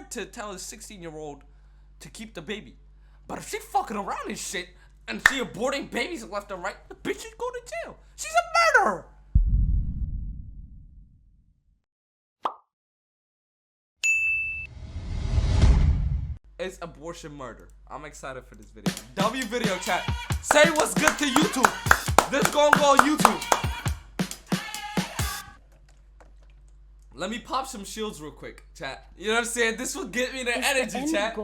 hard to tell a 16-year-old to keep the baby. But if she fucking around and shit, and she aborting babies left and right, the bitch should go to jail. She's a murderer. Is abortion murder? I'm excited for this video. W video chat. Say what's good to YouTube. This gonna go on YouTube. Let me pop some shields real quick, chat. You know what I'm saying? This will get me the energy, chat.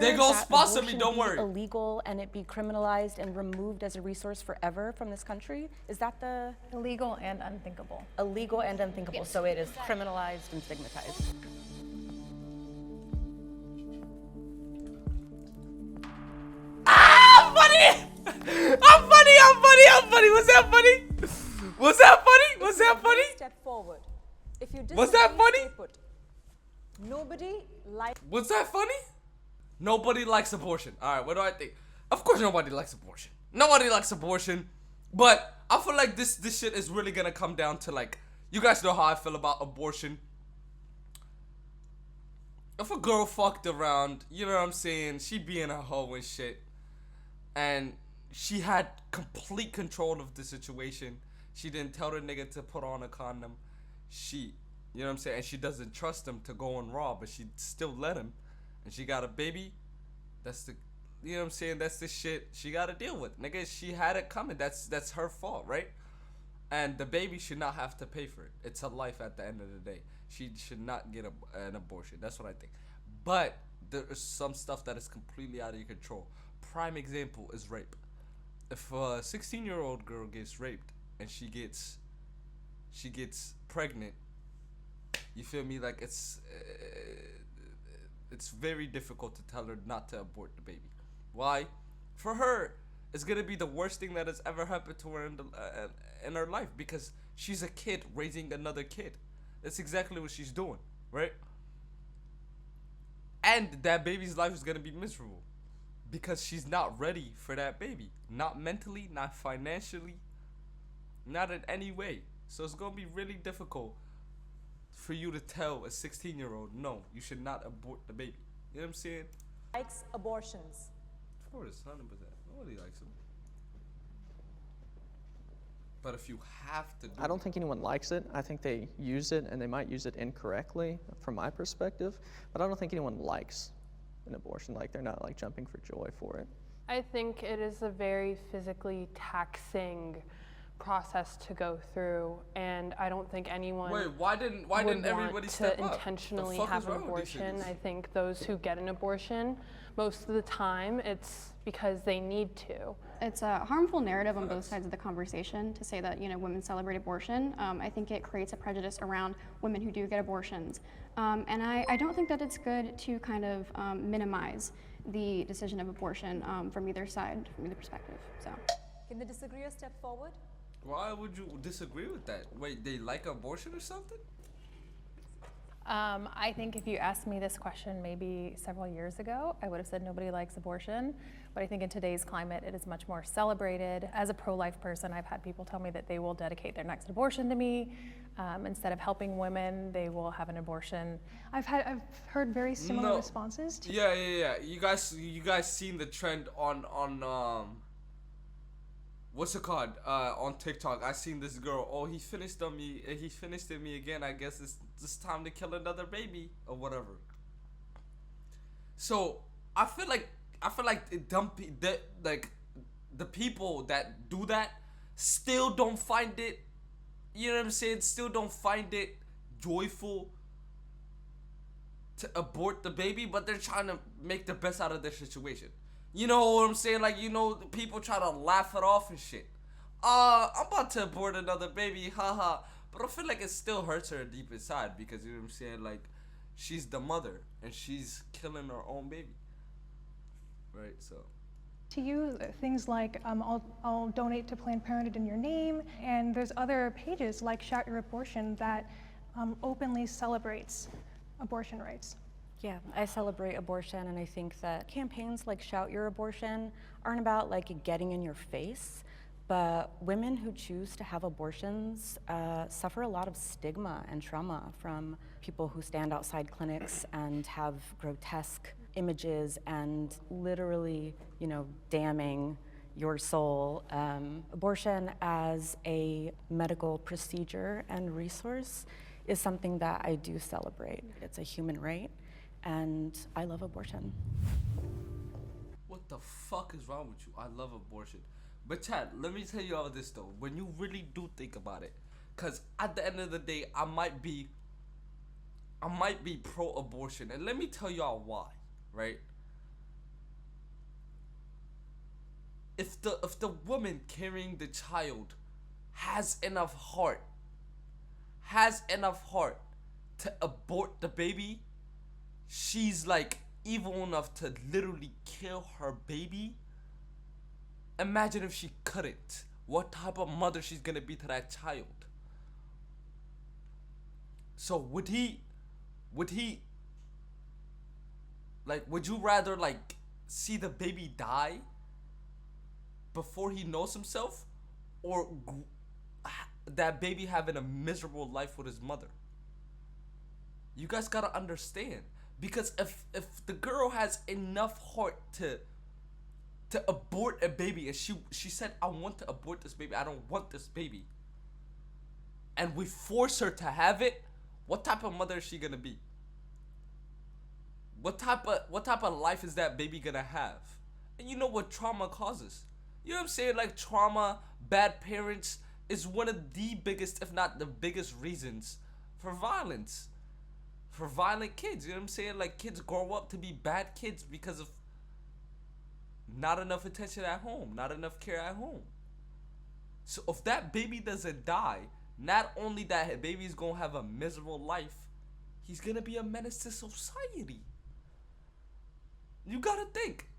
They gonna sponsor me, don't worry. Illegal and it be criminalized and removed as a resource forever from this country? Is that the illegal and unthinkable? Illegal and unthinkable, yes. So it is criminalized and stigmatized. Ah, I'm funny! I'm funny! Was that funny? Was that funny? Was that funny? Step forward. If you was that funny? Nobody likes. Was that funny? Nobody likes abortion. All right, what do I think? Of course, nobody likes abortion. Nobody likes abortion, but I feel like this shit is really gonna come down to, like, you guys know how I feel about abortion. If a girl fucked around, you know what I'm saying, she being a hoe and shit, and she had complete control of the situation. She didn't tell the nigga to put on a condom. She, you know what I'm saying, and she doesn't trust him to go and raw, but she still let him, and she got a baby. That's the, you know what I'm saying, that's the shit she gotta deal with. Nigga, she had it coming. That's her fault, right? And the baby should not have to pay for it. It's a life at the end of the day. She should not get an abortion. That's what I think. But there is some stuff that is completely out of your control. Prime example is rape. If a 16-year-old girl gets raped and she gets pregnant, you feel me, like it's very difficult to tell her not to abort the baby. Why? For her, it's gonna be the worst thing that has ever happened to her in her life, because she's a kid raising another kid. That's exactly what she's doing, right? And that baby's life is gonna be miserable because she's not ready for that baby, not mentally, not financially, not in any way. So it's gonna be really difficult for you to tell a 16-year-old, no, you should not abort the baby. You know what I'm saying? Likes abortions. Of course, 100%. Nobody likes them. But if you have to do I don't think anyone likes it. I think they use it, and they might use it incorrectly from my perspective. But I don't think anyone likes an abortion. Like, they're not like jumping for joy for it. I think it is a very physically taxing process to go through, and I don't think anyone why didn't everybody step up? Intentionally have an abortion. I think those who get an abortion, most of the time it's because they need to. It's a harmful narrative on both sides of the conversation to say that, you know, women celebrate abortion. I think it creates a prejudice around women who do get abortions, and I don't think that it's good to kind of minimize the decision of abortion from either side, from either perspective. So, can the disagreeer step forward? Why would you disagree with that? Wait, they like abortion or something? I think if you asked me this question maybe several years ago, I would have said nobody likes abortion. But I think in today's climate, it is much more celebrated. As a pro-life person, I've had people tell me that they will dedicate their next abortion to me. Instead of helping women, they will have an abortion. I've heard very similar responses. Yeah. You guys seen the trend on what's it called? On TikTok, I seen this girl. Oh, he finished in me again. I guess it's time to kill another baby or whatever. So I feel like the people that do that still don't find it. You know what I'm saying? Still don't find it joyful to abort the baby, but they're trying to make the best out of their situation. You know what I'm saying? Like, you know, people try to laugh it off and shit. I'm about to abort another baby, haha. But I feel like it still hurts her deep inside because, you know what I'm saying? Like, she's the mother and she's killing her own baby. Right, so. To you, things like I'll donate to Planned Parenthood in your name, and there's other pages like Shout Your Abortion that openly celebrates abortion rights. Yeah, I celebrate abortion, and I think that campaigns like Shout Your Abortion aren't about like getting in your face, But women who choose to have abortions suffer a lot of stigma and trauma from people who stand outside clinics and have grotesque images and literally, damning your soul. Abortion as a medical procedure and resource is something that I do celebrate. It's a human right, and I love abortion. What the fuck is wrong with you? I love abortion. But Chad, let me tell you all this though. When you really do think about it, cause at the end of the day, I might be pro-abortion, and let me tell y'all why, right? If the woman carrying the child has enough heart to abort the baby, she's like evil enough to literally kill her baby. Imagine if she couldn't. What type of mother she's gonna be to that child? So would you rather like see the baby die before he knows himself, or that baby having a miserable life with his mother? You guys gotta understand, because if the girl has enough heart to abort a baby, and she said, I want to abort this baby, I don't want this baby, and we force her to have it, what type of mother is she gonna be? What type of life is that baby gonna have? And you know what trauma causes? You know what I'm saying? Like, trauma, bad parents is one of the biggest, if not the biggest reasons for violence. For violent kids, you know what I'm saying? Like, kids grow up to be bad kids because of not enough attention at home, not enough care at home. So if that baby doesn't die, not only that baby's gonna have a miserable life, he's gonna be a menace to society. You gotta think.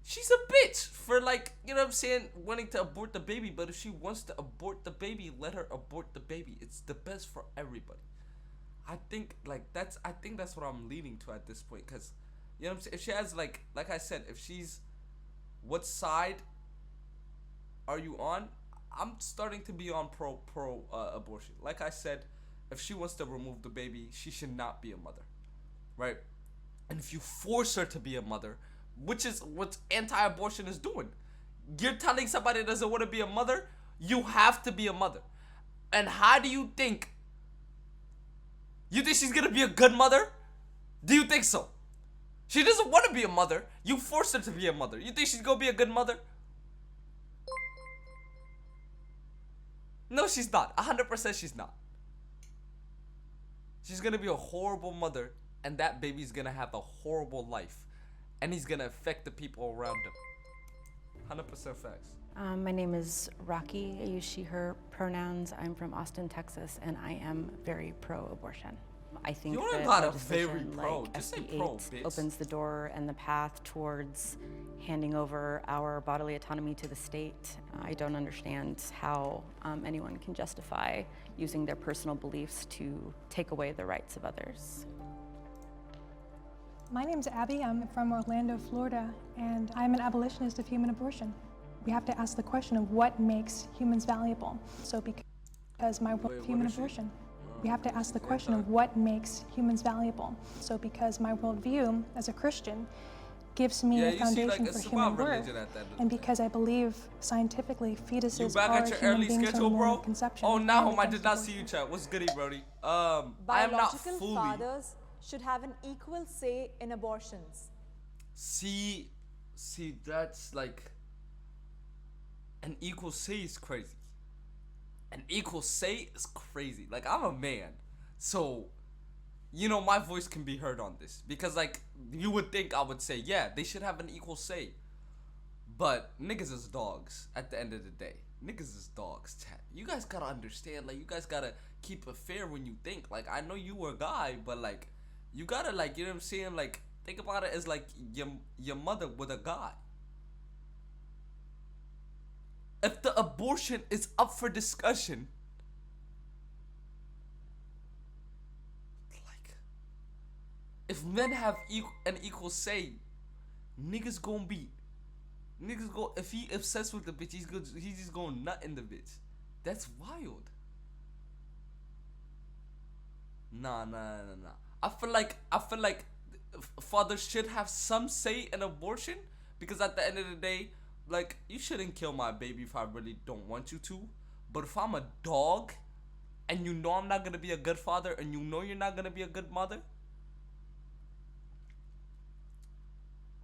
She's a bitch for, like, you know what I'm saying, wanting to abort the baby. But if she wants to abort the baby, let her abort the baby. It's the best for everybody. I think that's what I'm leaning to at this point. Cause, you know what I'm saying, if she has like I said, if she's, what side are you on? I'm starting to be on pro abortion. Like I said, if she wants to remove the baby, she should not be a mother, right? And if you force her to be a mother, which is what anti-abortion is doing, you're telling somebody that doesn't want to be a mother, you have to be a mother. And how do you think? You think she's gonna be a good mother? Do you think so? She doesn't want to be a mother. You forced her to be a mother. You think she's gonna be a good mother? No, she's not. 100% she's not. She's gonna be a horrible mother, and that baby's gonna have a horrible life, and he's gonna affect the people around him. 100% facts. My name is Rocky. I use she, her pronouns. I'm from Austin, Texas, and I am very pro-abortion. I think You're that not a legislation very pro. like Just say SB8 pro, bitch. opens the door and the path towards handing over our bodily autonomy to the state. I don't understand how anyone can justify using their personal beliefs to take away the rights of others. My name's Abby. I'm from Orlando, Florida, and I'm an abolitionist of human abortion. We have to ask the question of what makes humans valuable. So because my world of human abortion, we have to ask the question of what makes humans valuable. So because my worldview as a Christian gives me a foundation for human worth, and because I believe scientifically fetuses are human beings from the moment of conception. Oh, now I did not see you, chat. What's goody, Brody? I am not Biological fully. fathers should have an equal say in abortions. See, that's like, an equal say is crazy. An equal say is crazy. Like, I'm a man, so, you know, my voice can be heard on this. Because, like, you would think I would say, yeah, they should have an equal say. But niggas is dogs at the end of the day. Niggas is dogs, chat. You guys gotta understand, like, you guys gotta keep it fair when you think. Like, I know you were a guy, but, like, you gotta, like, you know what I'm saying? Like, think about it as, like, your mother with a guy. If the abortion is up for discussion, like, if men have an equal say, niggas gonna be Niggas go, if he obsessed with the bitch, he's just going nut in the bitch. That's wild. Nah. I feel like fathers should have some say in abortion, because at the end of the day, like, you shouldn't kill my baby if I really don't want you to. But if I'm a dog, and you know I'm not gonna be a good father, and you know you're not gonna be a good mother,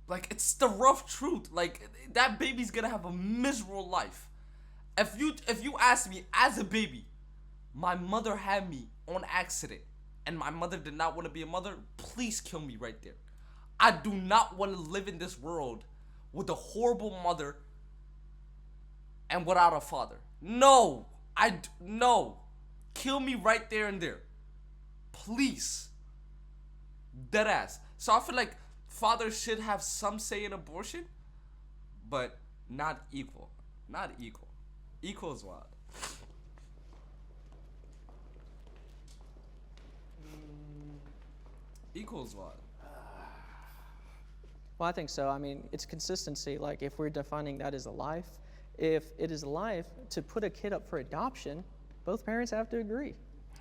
like, it's the rough truth. Like, that baby's gonna have a miserable life. If you ask me, as a baby, my mother had me on accident, and my mother did not want to be a mother, please kill me right there. I do not want to live in this world with a horrible mother and without a father. No. No. Kill me right there and there. Please. Deadass. So I feel like fathers should have some say in abortion, but not equal. Not equal. Equal is wild. Equal is wild. Well, I think so. I mean, it's consistency. Like, if we're defining that as a life, if it is a life, to put a kid up for adoption, both parents have to agree.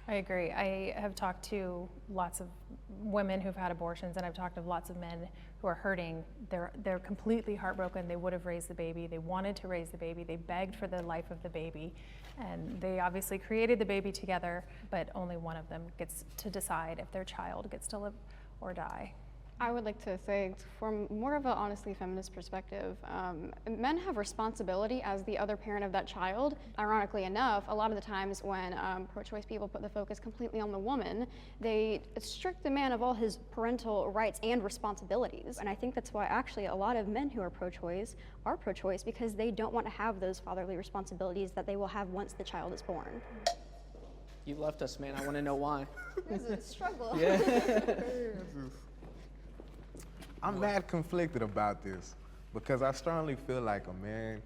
I agree. I have talked to lots of women who've had abortions, and I've talked to lots of men who are hurting. They're completely heartbroken. They would have raised the baby. They wanted to raise the baby. They begged for the life of the baby, and they obviously created the baby together, but only one of them gets to decide if their child gets to live or die. I would like to say, from more of an honestly feminist perspective, men have responsibility as the other parent of that child. Ironically enough, a lot of the times when pro-choice people put the focus completely on the woman, they strip the man of all his parental rights and responsibilities. And I think that's why actually a lot of men who are pro-choice because they don't want to have those fatherly responsibilities that they will have once the child is born. You left us, man. I want to know why. There's a struggle. Yeah. I'm mad conflicted about this because I strongly feel like a man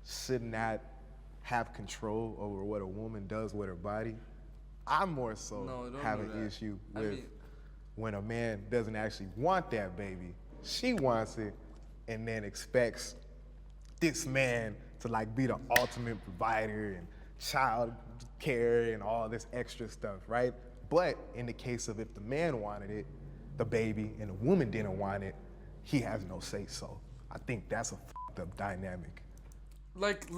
should not have control over what a woman does with her body. I more so have an issue with when a man doesn't actually want that baby. She wants it and then expects this man to like be the ultimate provider and child care and all this extra stuff, right? But in the case of if the man wanted it, the baby, and the woman didn't want it, he has no say so. I think that's a fucked up dynamic. Like,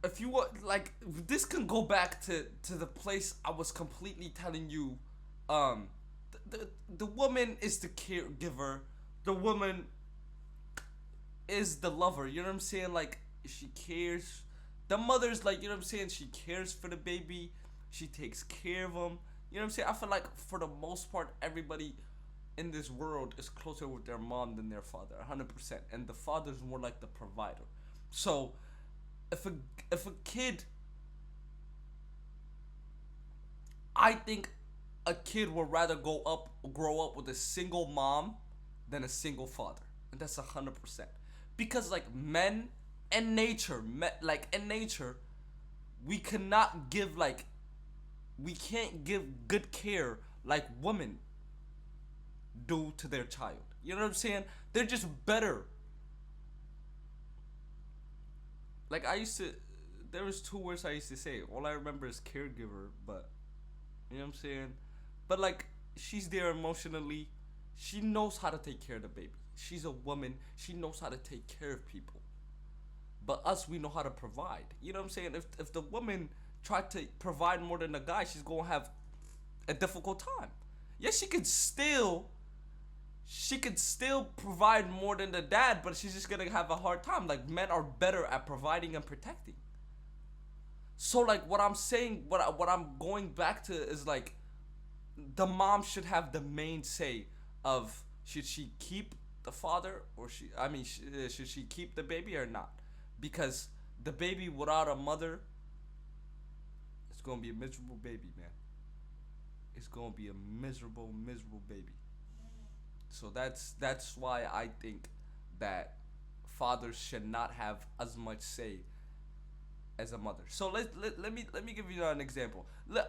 if you want, like, this can go back to the place I was completely telling you, the woman is the caregiver, the woman is the lover, you know what I'm saying? Like, she cares, the mother's like, you know what I'm saying, she cares for the baby, she takes care of him, you know what I'm saying? I feel like for the most part, everybody in this world is closer with their mom than their father, 100%, and the father's more like the provider. So if a kid, I think a kid would rather grow up with a single mom than a single father, and that's 100%, because like men in nature, we cannot give we can't give good care like women do to their child. You know what I'm saying? They're just better. Like, there was 2 words I used to say. All I remember is caregiver, but, you know what I'm saying? But like, she's there emotionally. She knows how to take care of the baby. She's a woman. She knows how to take care of people. But us, we know how to provide. You know what I'm saying? If the woman tried to provide more than the guy, she's gonna have a difficult time. Yes, she could still provide more than the dad, but she's just gonna have a hard time. Like, men are better at providing and protecting. So like, what I'm saying, what I'm going back to is like, the mom should have the main say of should she keep the father or should she keep the baby or not? Because the baby without a mother, it's gonna be a miserable baby, man. It's gonna be a miserable baby. So that's why I think that fathers should not have as much say as a mother. So let me give you an example.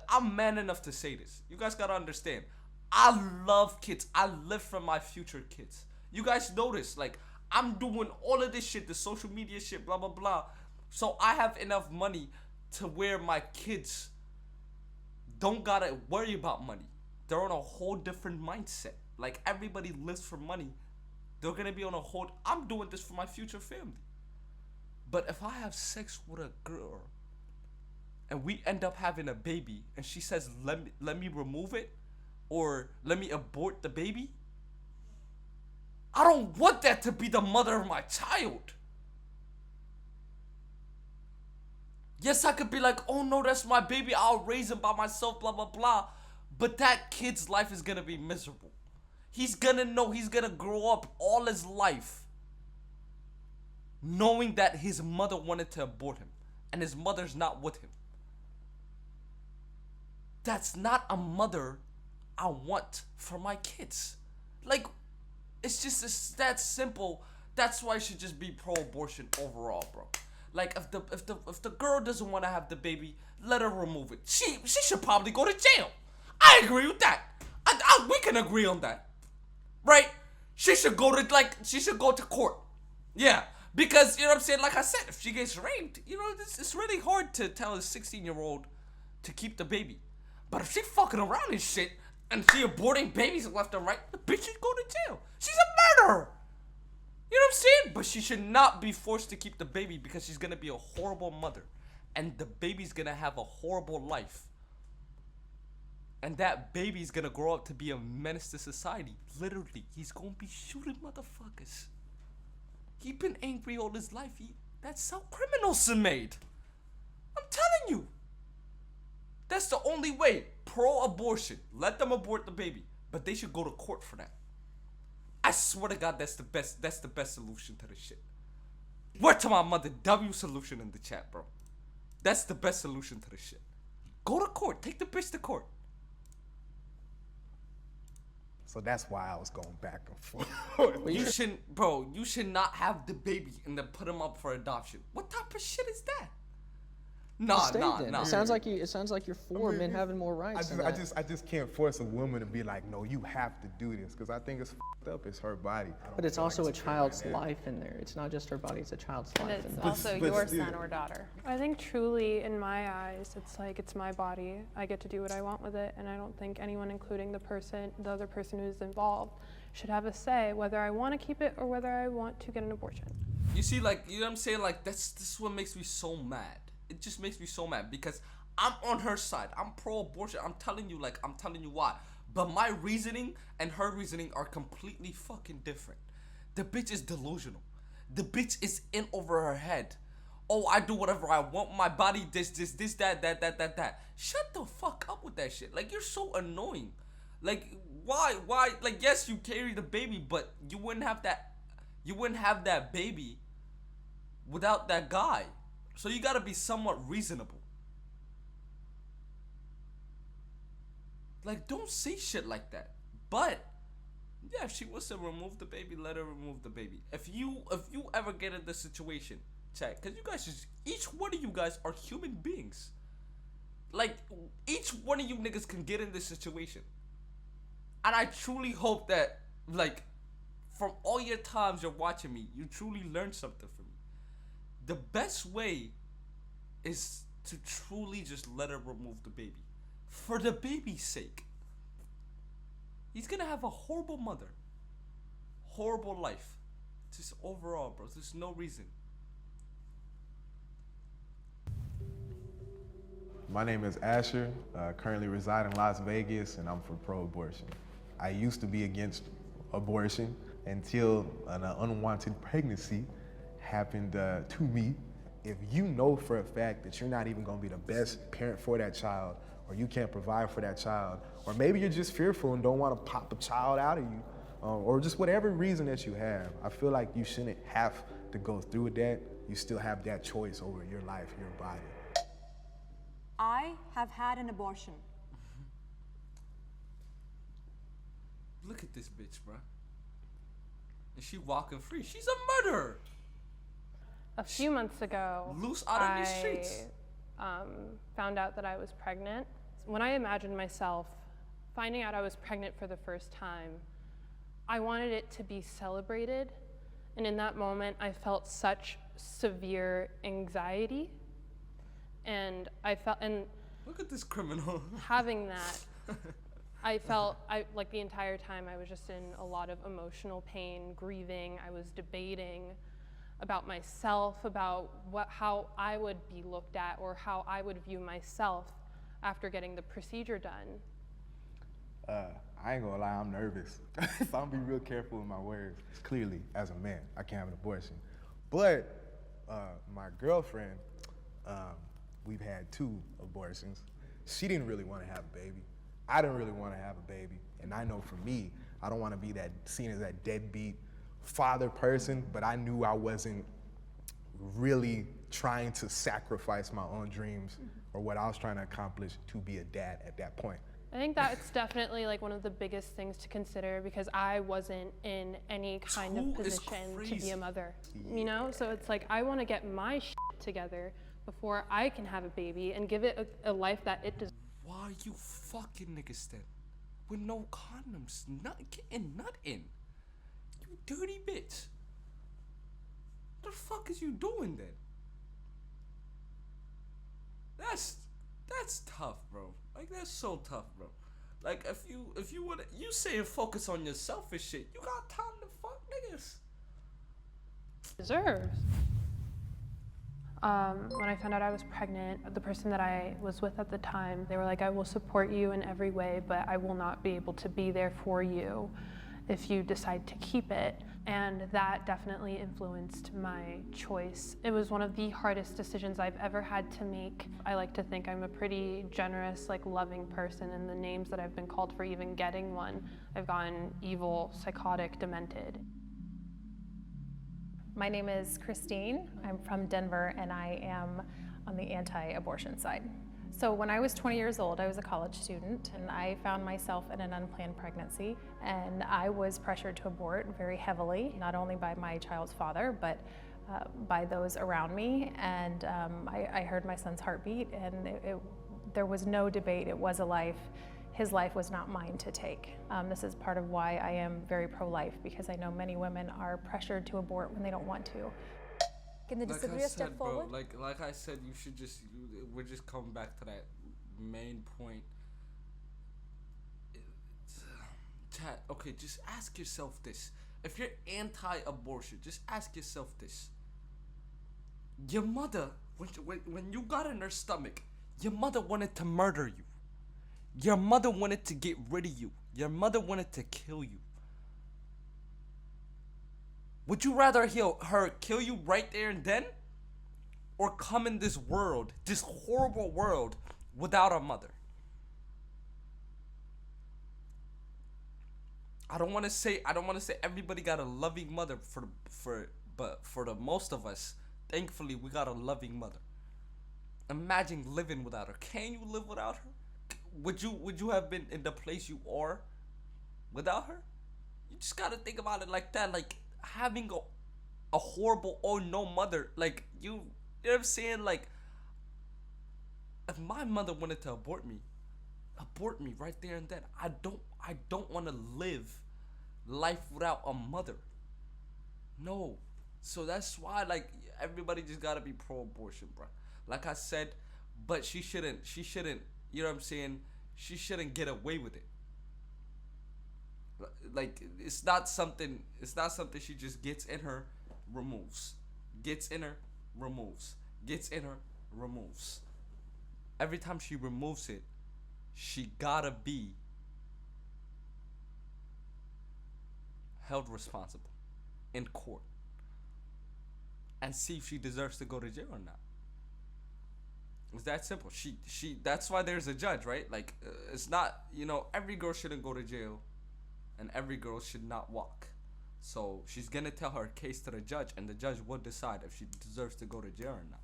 I'm man enough to say this. You guys gotta understand. I love kids. I live for my future kids. You guys notice, like, I'm doing all of this shit, the social media shit, blah, blah, blah. So I have enough money to where my kids don't gotta worry about money. They're on a whole different mindset. Like, everybody lives for money. They're gonna be on a whole, I'm doing this for my future family. But if I have sex with a girl and we end up having a baby and she says, let me remove it or let me abort the baby, I don't want that to be the mother of my child. Yes, I could be like, oh no, that's my baby, I'll raise him by myself, blah, blah, blah. But that kid's life is gonna be miserable. He's gonna know, he's gonna grow up all his life knowing that his mother wanted to abort him and his mother's not with him. That's not a mother I want for my kids. Like, it's that simple. That's why I should just be pro-abortion overall, bro. Like, if the girl doesn't want to have the baby, let her remove it. She should probably go to jail. I agree with that. We can agree on that, right? She should go to court. Yeah, because, you know what I'm saying? Like I said, if she gets raped, you know, it's really hard to tell a 16-year-old to keep the baby. But if she fucking around and shit, and she aborting babies left and right, the bitch should go to jail. She's a murderer. You know what I'm saying? But she should not be forced to keep the baby because she's gonna be a horrible mother. And the baby's gonna have a horrible life. And that baby's gonna grow up to be a menace to society. Literally, he's gonna be shooting motherfuckers. He been angry all his life. That's how criminals are made. I'm telling you. That's the only way. Pro-abortion. Let them abort the baby. But they should go to court for that. I swear to God, that's the best solution to this shit. Word to my mother, W solution in the chat, bro. That's the best solution to this shit. Go to court. Take the bitch to court. So that's why I was going back and forth. You should not have the baby and then put him up for adoption. What type of shit is that? Nah. It sounds like you're for men having more rights. I just can't force a woman to be like, no, you have to do this, because I think it's fucked up. It's her body. But it's also a child's life in there. It's not just her body; it's a child's And life. it's in there. also your son or daughter. I think truly, in my eyes, it's like, it's my body. I get to do what I want with it, and I don't think anyone, including the other person who's involved, should have a say whether I want to keep it or whether I want to get an abortion. You see, like, you know what I'm saying? Like, this is what makes me so mad. It just makes me so mad because I'm on her side. I'm pro-abortion. I'm telling you why. But my reasoning and her reasoning are completely fucking different. The bitch is delusional. The bitch is in over her head. Oh, I do whatever I want. My body, this, that. Shut the fuck up with that shit. Like, you're so annoying. Like, why? Like, yes, you carry the baby, but you wouldn't have that baby without that guy. So you gotta be somewhat reasonable. Like, don't say shit like that. But yeah, if she wants to remove the baby, let her remove the baby. If you ever get in this situation, chat, because you guys each one of you guys are human beings. Like, each one of you niggas can get in this situation. And I truly hope that, like, from all your times you're watching me, you truly learned something from me. The best way is to truly just let her remove the baby. For the baby's sake. He's gonna have a horrible mother. Horrible life. Just overall, bro. There's no reason. My name is Asher, currently reside in Las Vegas, and I'm for pro-abortion. I used to be against abortion until an unwanted pregnancy happened to me. If you know for a fact that you're not even gonna be the best parent for that child, or you can't provide for that child, or maybe you're just fearful and don't wanna pop a child out of you, or just whatever reason that you have, I feel like you shouldn't have to go through with that. You still have that choice over your life, your body. I have had an abortion. Look at this bitch, bro. And she walking free. She's a murderer. A few months ago, Loose out in the streets. I found out that I was pregnant. When I imagined myself finding out I was pregnant for the first time, I wanted it to be celebrated And in that moment, I felt such severe anxiety. And Look at this criminal. having that, I felt like the entire time I was just in a lot of emotional pain, grieving. I was debating about myself, about how I would be looked at or how I would view myself after getting the procedure done. I ain't gonna lie, I'm nervous. So I'm gonna be real careful with my words. Clearly, as a man, I can't have an abortion. But my girlfriend, we've had 2 abortions. She didn't really want to have a baby. I didn't really want to have a baby. And I know for me, I don't want to be seen as that deadbeat father person, but I knew I wasn't really trying to sacrifice my own dreams or what I was trying to accomplish to be a dad at that point. I think that's definitely like one of the biggest things to consider because I wasn't in any kind of position to be a mother, you know? So it's like, I want to get my shit together before I can have a baby and give it a life that it deserves. Why you fucking niggas then? With no condoms, not getting nut in. You dirty bitch. What the fuck is you doing then? That's tough, bro. Like that's so tough, bro. Like if you would you saying focus on your selfish shit, you got time to fuck niggas. Deserves. When I found out I was pregnant, the person that I was with at the time, they were like, I will support you in every way, but I will not be able to be there for you if you decide to keep it. And that definitely influenced my choice. It was one of the hardest decisions I've ever had to make. I like to think I'm a pretty generous, like loving person, and the names that I've been called for even getting one, I've gotten evil, psychotic, demented. My name is Christine. I'm from Denver, and I am on the anti-abortion side. So when I was 20 years old, I was a college student, and I found myself in an unplanned pregnancy, and I was pressured to abort very heavily, not only by my child's father, but by those around me. And I heard my son's heartbeat, and there was no debate. It was a life. His life was not mine to take. This is part of why I am very pro-life, because I know many women are pressured to abort when they don't want to. Can they disagree a step forward? Bro, like I said, you should we're just coming back to that main point. Chat, okay, just ask yourself this. If you're anti-abortion, just ask yourself this. Your mother, when you got in her stomach, your mother wanted to murder you. Your mother wanted to get rid of you. Your mother wanted to kill you. Would you rather her kill you right there and then? Or come in this world, this horrible world, without a mother? I don't want to say everybody got a loving mother but for the most of us, thankfully we got a loving mother. Imagine living without her. Can you live without her? Would you have been in the place you are without her? You just gotta think about it like that. Like having a horrible or no mother. Like you know what I'm saying? Like if my mother wanted to abort me right there and then. I don't want to live life without a mother. No. So that's why like everybody just gotta be pro-abortion, bro. Like I said, but she shouldn't, you know what I'm saying? She shouldn't get away with it. Like it's not something she just gets in her, removes. Gets in her, removes. Gets in her, removes. Every time she removes it, she gotta be held responsible in court and see if she deserves to go to jail or not. It's that simple. She that's why there's a judge, right? Like it's not, you know, every girl shouldn't go to jail and every girl should not walk. So she's gonna tell her case to the judge, and the judge will decide if she deserves to go to jail or not.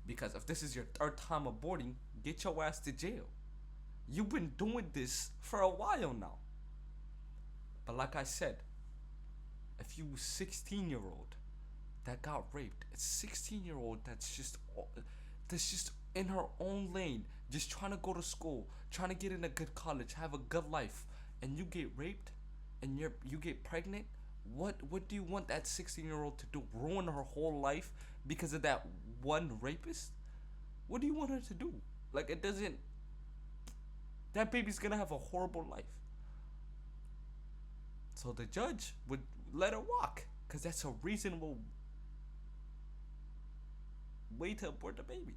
Because if this is your third time aborting, get your ass to jail. You've been doing this for a while now. But like I said, if you 16-year-old that got raped, a 16-year-old that's just in her own lane, just trying to go to school, trying to get in a good college, have a good life, and you get raped and you get pregnant, What do you want that 16-year-old to do? Ruin her whole life because of that one rapist? What do you want her to do? Like, it doesn't. That baby's gonna have a horrible life. So the judge would let her walk, because that's a reasonable way to abort the baby.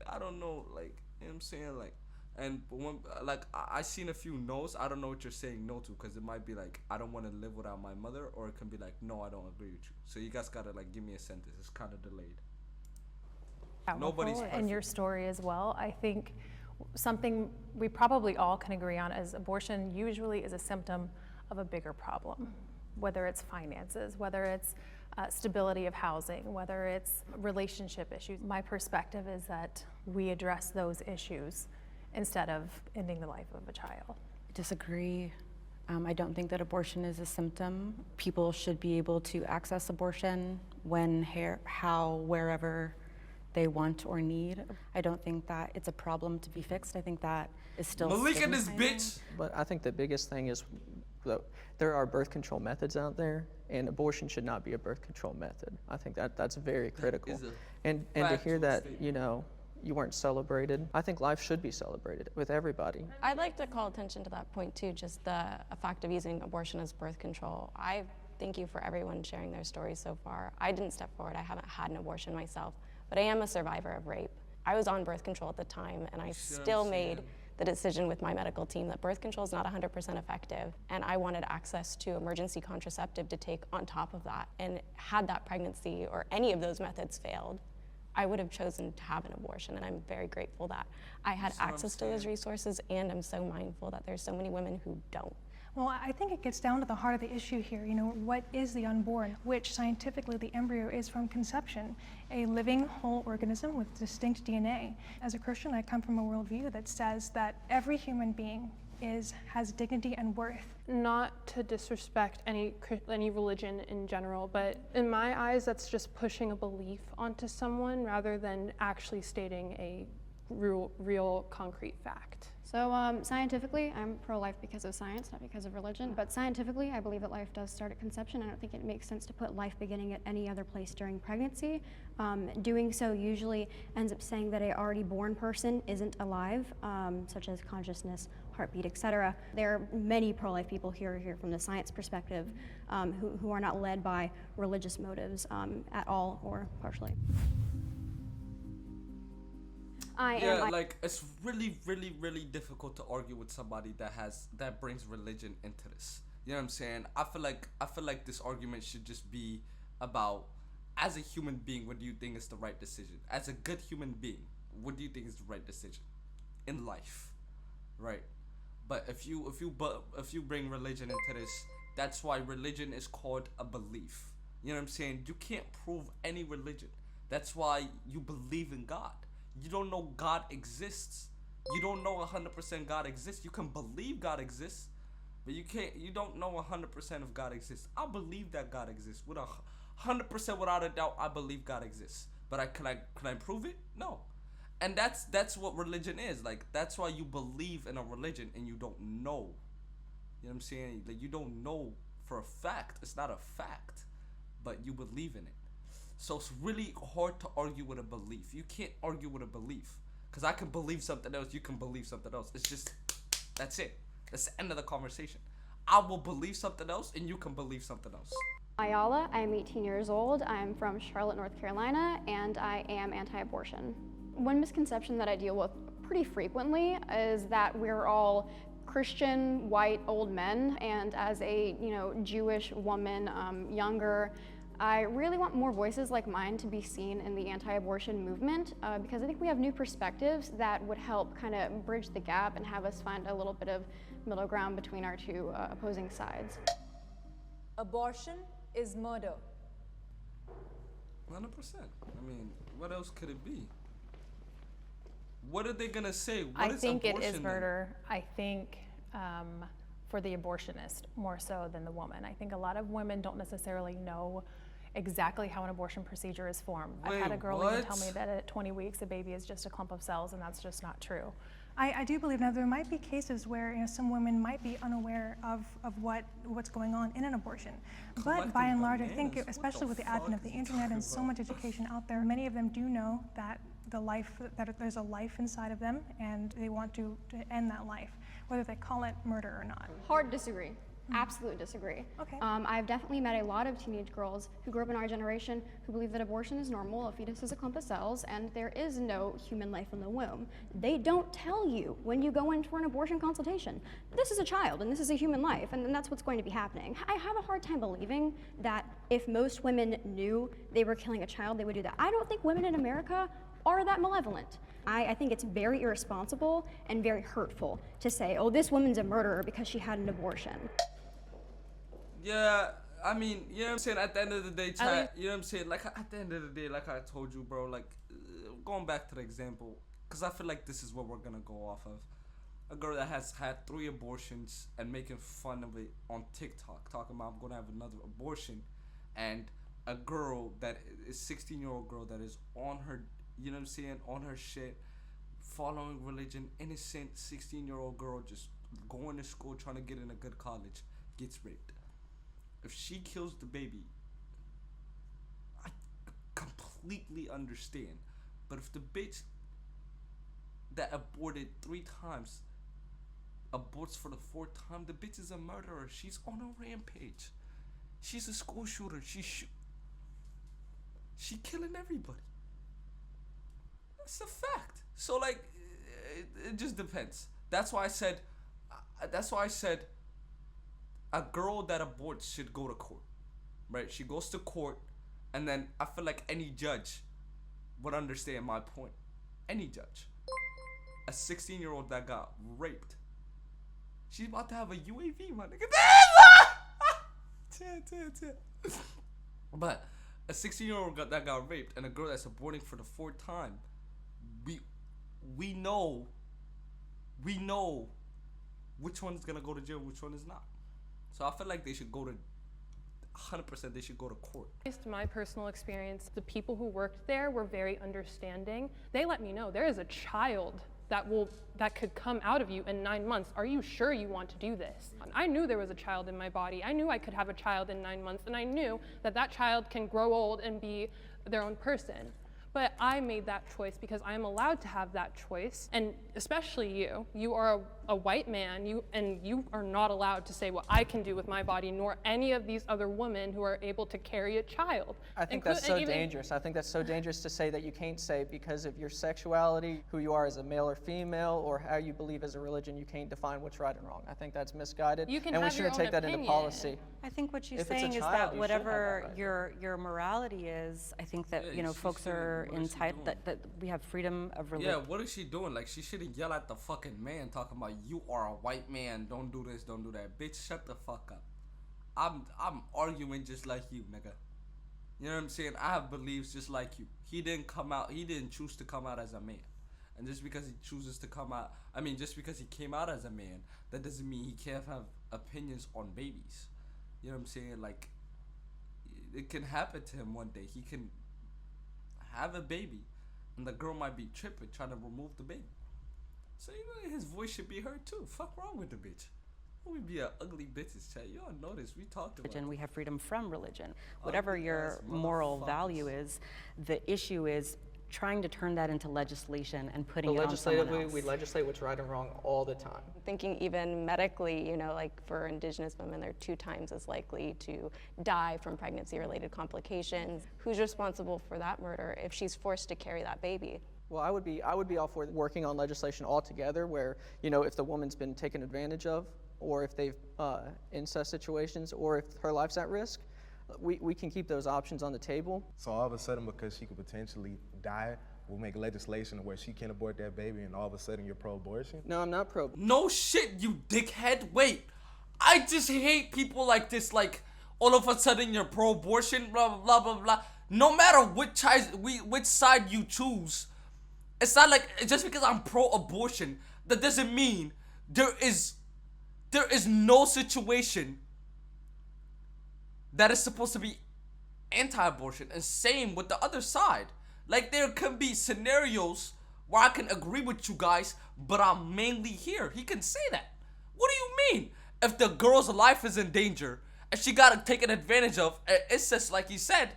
I don't know, like, you know what I'm saying? Like, and when, like, I seen a few no's. I don't know what you're saying no to, because it might be like, I don't want to live without my mother, or it can be like, no, I don't agree with you. So you guys gotta, like, give me a sentence. It's kind of delayed. Nobody's perfect. And your story as well. I think something we probably all can agree on is abortion usually is a symptom of a bigger problem, whether it's finances, whether it's stability of housing, whether it's relationship issues. My perspective is that we address those issues instead of ending the life of a child. Disagree. I don't think that abortion is a symptom. People should be able to access abortion when, how, wherever they want or need. I don't think that it's a problem to be fixed. I think that is still Malika, this stigmatizing. bitch. But I think the biggest thing is that there are birth control methods out there, and abortion should not be a birth control method. I think that's very critical. is a And to hear factual that, statement. you know, you weren't celebrated, I think life should be celebrated with everybody. I'd like to call attention to that point too, just the fact of using abortion as birth control. I thank you for everyone sharing their stories so far. I didn't step forward, I haven't had an abortion myself, but I am a survivor of rape. I was on birth control at the time, and I still made the decision with my medical team that birth control is not 100% effective, and I wanted access to emergency contraceptive to take on top of that. And had that pregnancy or any of those methods failed, I would have chosen to have an abortion, and I'm very grateful that I had access to those resources, and I'm so mindful that there's so many women who don't. Well, I think it gets down to the heart of the issue here. You know, what is the unborn? Which scientifically the embryo is from conception, a living whole organism with distinct DNA. As a Christian, I come from a worldview that says that every human being has dignity and worth. Not to disrespect any religion in general, but in my eyes, that's just pushing a belief onto someone rather than actually stating a real concrete fact. So scientifically, I'm pro-life because of science, not because of religion. But scientifically, I believe that life does start at conception. I don't think it makes sense to put life beginning at any other place during pregnancy. Doing so usually ends up saying that an already born person isn't alive, such as consciousness, heartbeat, etc. There are many pro-life people here from the science perspective who are not led by religious motives at all or partially. Like, it's really, really, really difficult to argue with somebody that brings religion into this. You know what I'm saying? I feel like this argument should just be about, as a human being, what do you think is the right decision? As a good human being, what do you think is the right decision in life, right? But if you bring religion into this, that's why religion is called a belief. You know what I'm saying? You can't prove any religion. That's why you believe in God. You don't know God exists. You don't know 100% God exists. You can believe God exists, but you don't know 100% of God exists. I believe that God exists. With 100% without a doubt, I believe God exists. But can I prove it? No. And that's what religion is. Like, that's why you believe in a religion and you don't know. You know what I'm saying? Like, you don't know for a fact. It's not a fact, but you believe in it. So it's really hard to argue with a belief. You can't argue with a belief. Because I can believe something else, you can believe something else. It's just, that's it. That's the end of the conversation. I will believe something else and you can believe something else. Ayala, I'm 18 years old. I'm from Charlotte, North Carolina, and I am anti-abortion. One misconception that I deal with pretty frequently is that we're all Christian, white, old men, and as a Jewish woman, younger, I really want more voices like mine to be seen in the anti-abortion movement because I think we have new perspectives that would help kind of bridge the gap and have us find a little bit of middle ground between our two opposing sides. Abortion is murder. 100%. I mean, what else could it be? What are they gonna say? I think it is murder. I think for the abortionist more so than the woman. I think a lot of women don't necessarily know exactly how an abortion procedure is formed. I've had a girl even tell me that at 20 weeks a baby is just a clump of cells, and that's just not true. I do believe now there might be cases where some women might be unaware of what's going on in an abortion, but by and large, I think, especially with the advent of the internet and so much education out there, many of them do know that there's a life inside of them, and they want to end that life, whether they call it murder or not. Hard disagree. Absolutely disagree. Okay. I've definitely met a lot of teenage girls who grew up in our generation who believe that abortion is normal, a fetus is a clump of cells, and there is no human life in the womb. They don't tell you when you go in for an abortion consultation, this is a child and this is a human life, and that's what's going to be happening. I have a hard time believing that if most women knew they were killing a child, they would do that. I don't think women in America are that malevolent. I think it's very irresponsible and very hurtful to say, oh, this woman's a murderer because she had an abortion. Yeah, I mean, you know what I'm saying? At the end of the day, chat, you know what I'm saying? Like, at the end of the day, like I told you, bro, like, going back to the example, because I feel like this is what we're going to go off of. A girl that has had 3 abortions and making fun of it on TikTok, talking about, I'm going to have another abortion. And a girl that is 16-year-old girl that is on her, you know what I'm saying, on her shit, following religion, innocent 16-year-old girl just going to school, trying to get in a good college, gets raped. If she kills the baby, I completely understand. But if the bitch that aborted 3 times aborts for the 4th time, the bitch is a murderer. She's on a rampage. She's a school shooter. She killing everybody. That's a fact. So like, it just depends. That's why I said a girl that aborts should go to court, right? She goes to court, and then I feel like any judge would understand my point. Any judge. A 16-year-old that got raped, she's about to have a UAV, my nigga. But a 16-year-old that got raped and a girl that's aborting for the 4th time, we know which one is gonna go to jail, which one is not. So I feel like they should go to 100%. They should go to court. Based on my personal experience, the people who worked there were very understanding. They let me know there is a child that could come out of you in 9 months. Are you sure you want to do this? I knew there was a child in my body. I knew I could have a child in 9 months, and I knew that child can grow old and be their own person. But I made that choice because I am allowed to have that choice, and especially you are a white man, you are not allowed to say what I can do with my body, nor any of these other women who are able to carry a child. I think that's so dangerous. I think that's so dangerous to say that you can't say because of your sexuality, who you are as a male or female, or how you believe as a religion, you can't define what's right and wrong. I think that's misguided, and we shouldn't take that into policy. I think what she's saying is that whatever your morality is, I think that folks are entitled, that we have freedom of religion. Yeah, what is she doing? Like, she shouldn't yell at the fucking man talking about, you are a white man, don't do this, don't do that. Bitch, shut the fuck up. I'm arguing just like you, nigga. You know what I'm saying? I have beliefs just like you. He didn't choose to come out as a man. And just because he chooses to come out, just because he came out as a man, that doesn't mean he can't have opinions on babies. You know what I'm saying? Like, it can happen to him one day. He can have a baby, and the girl might be tripping, trying to remove the baby. So, his voice should be heard too. Fuck wrong with the bitch. We be a ugly bitches, chat. Y'all know this. We talked about it. We have freedom from religion. Whatever your moral value is, the issue is trying to turn that into legislation and putting it on someone else. We legislate what's right and wrong all the time. Thinking even medically, like for Indigenous women, they're 2 times as likely to die from pregnancy-related complications. Who's responsible for that murder if she's forced to carry that baby? Well, I would be all for working on legislation altogether where, if the woman's been taken advantage of, or if they've incest situations, or if her life's at risk, we can keep those options on the table. So all of a sudden, because she could potentially die, we'll make legislation where she can't abort that baby, and all of a sudden you're pro-abortion? No, I'm not pro. No shit, you dickhead. Wait, I just hate people like this. Like, all of a sudden you're pro-abortion, blah, blah, blah, blah, blah. No matter which side you choose, it's not like, just because I'm pro-abortion, that doesn't mean there is no situation that is supposed to be anti-abortion. And same with the other side. Like, there can be scenarios where I can agree with you guys, but I'm mainly here. He can say that. What do you mean? If the girl's life is in danger and she got taken advantage of, it's just like he said,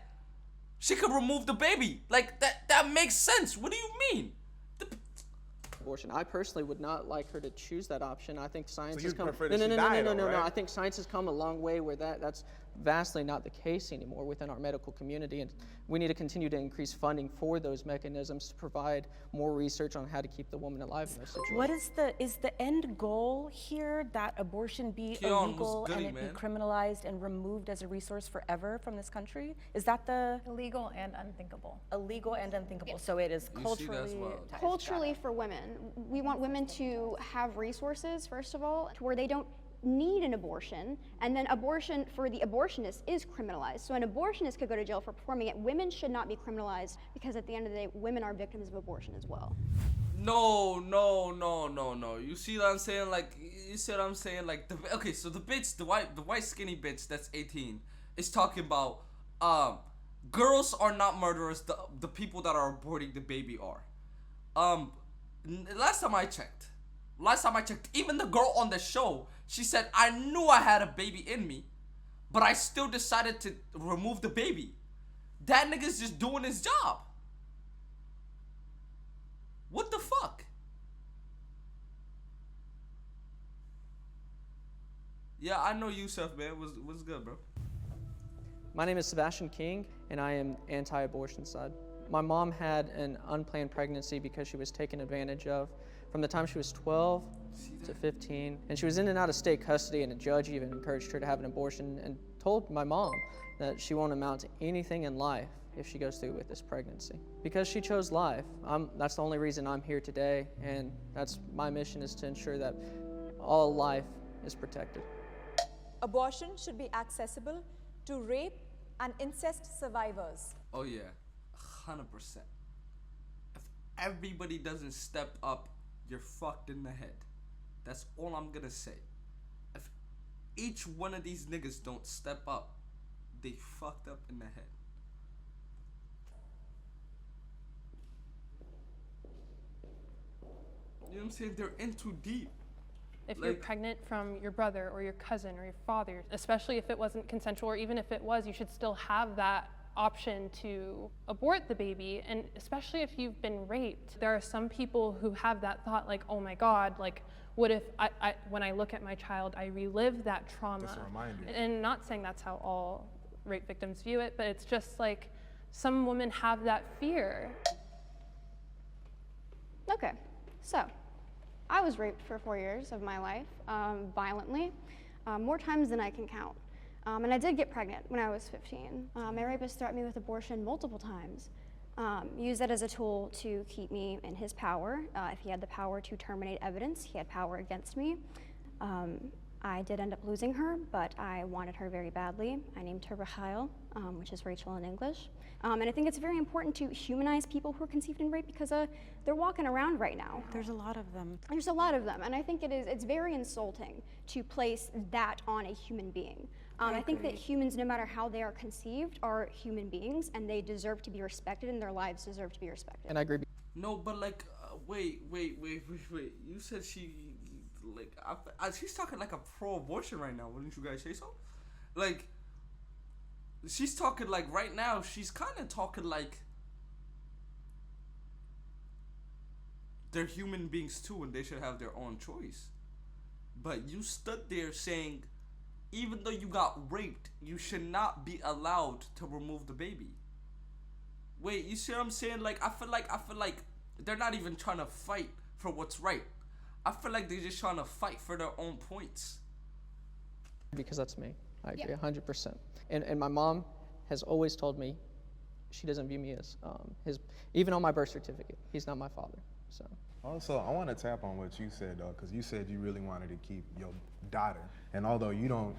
she could remove the baby. Like, that makes sense. What do you mean? Abortion. I personally would not like her to choose that option. I think science So has you'd come. prefer that she die, though, No. right? I think science has come a long way where that's vastly not the case anymore within our medical community, and we need to continue to increase funding for those mechanisms to provide more research on how to keep the woman alive in those situations. What is the end goal here that abortion be Keon, illegal what's and goody, it man? be criminalized and removed as a resource forever from this country? Is that the Illegal and unthinkable. illegal and unthinkable? So it is You see that as culturally well. tied. Culturally, for women, we want women to have resources, first of all, to where they don't need an abortion, and then abortion for the abortionist is criminalized. So an abortionist could go to jail for performing it. Women should not be criminalized because at the end of the day, women are victims of abortion as well. No. You see what I'm saying? Like, you see what I'm saying? Like, okay, so the bitch, the white skinny bitch that's 18 is talking about, girls are not murderers. The people that are aborting the baby are. Last time I checked, even the girl on the show, she said, I knew I had a baby in me, but I still decided to remove the baby. That nigga's just doing his job. What the fuck? Yeah, I know Yusuf, man. What's good, bro? My name is Sebastian King, and I am anti-abortion side. My mom had an unplanned pregnancy because she was taken advantage of from the time she was 12 to 15, and she was in and out of state custody, and a judge even encouraged her to have an abortion and told my mom that she won't amount to anything in life if she goes through with this pregnancy. Because she chose life, that's the only reason I'm here today, and that's my mission, is to ensure that all life is protected. Abortion should be accessible to rape and incest survivors. Oh yeah, 100%. If everybody doesn't step up, you're fucked in the head. That's all I'm gonna say. If each one of these niggas don't step up, they fucked up in the head. You know what I'm saying? They're in too deep. If you're pregnant from your brother or your cousin or your father, especially if it wasn't consensual, or even if it was, you should still have that option to abort the baby. And especially if you've been raped, there are some people who have that thought like, oh my God, like, what if when I look at my child, I relive that trauma? Just a reminder. And not saying that's how all rape victims view it, but it's just like some women have that fear. Okay, so I was raped for 4 years of my life, violently, more times than I can count. And I did get pregnant when I was 15. My rapist threatened me with abortion multiple times. Used that as a tool to keep me in his power. If he had the power to terminate evidence, he had power against me. I did end up losing her, but I wanted her very badly. I named her Rahel, which is Rachel in English. And I think it's very important to humanize people who are conceived in rape because they're walking around right now. There's a lot of them. There's a lot of them, and I think it's very insulting to place that on a human being. I think that humans, no matter how they are conceived, are human beings, and they deserve to be respected, and their lives deserve to be respected. And I agree. No, but like, wait. You said she, like, she's talking like a pro-abortion right now. Wouldn't you guys say so? Like, she's talking like right now. She's kind of talking like they're human beings too, and they should have their own choice. But you stood there saying, even though you got raped, you should not be allowed to remove the baby. Wait, you see what I'm saying? Like, I feel like they're not even trying to fight for what's right. I feel like they're just trying to fight for their own points. Because that's me. I agree 100%. And my mom has always told me she doesn't view me as even on my birth certificate, he's not my father. So. Also, I want to tap on what you said, though, because you said you really wanted to keep your daughter. And although you don't,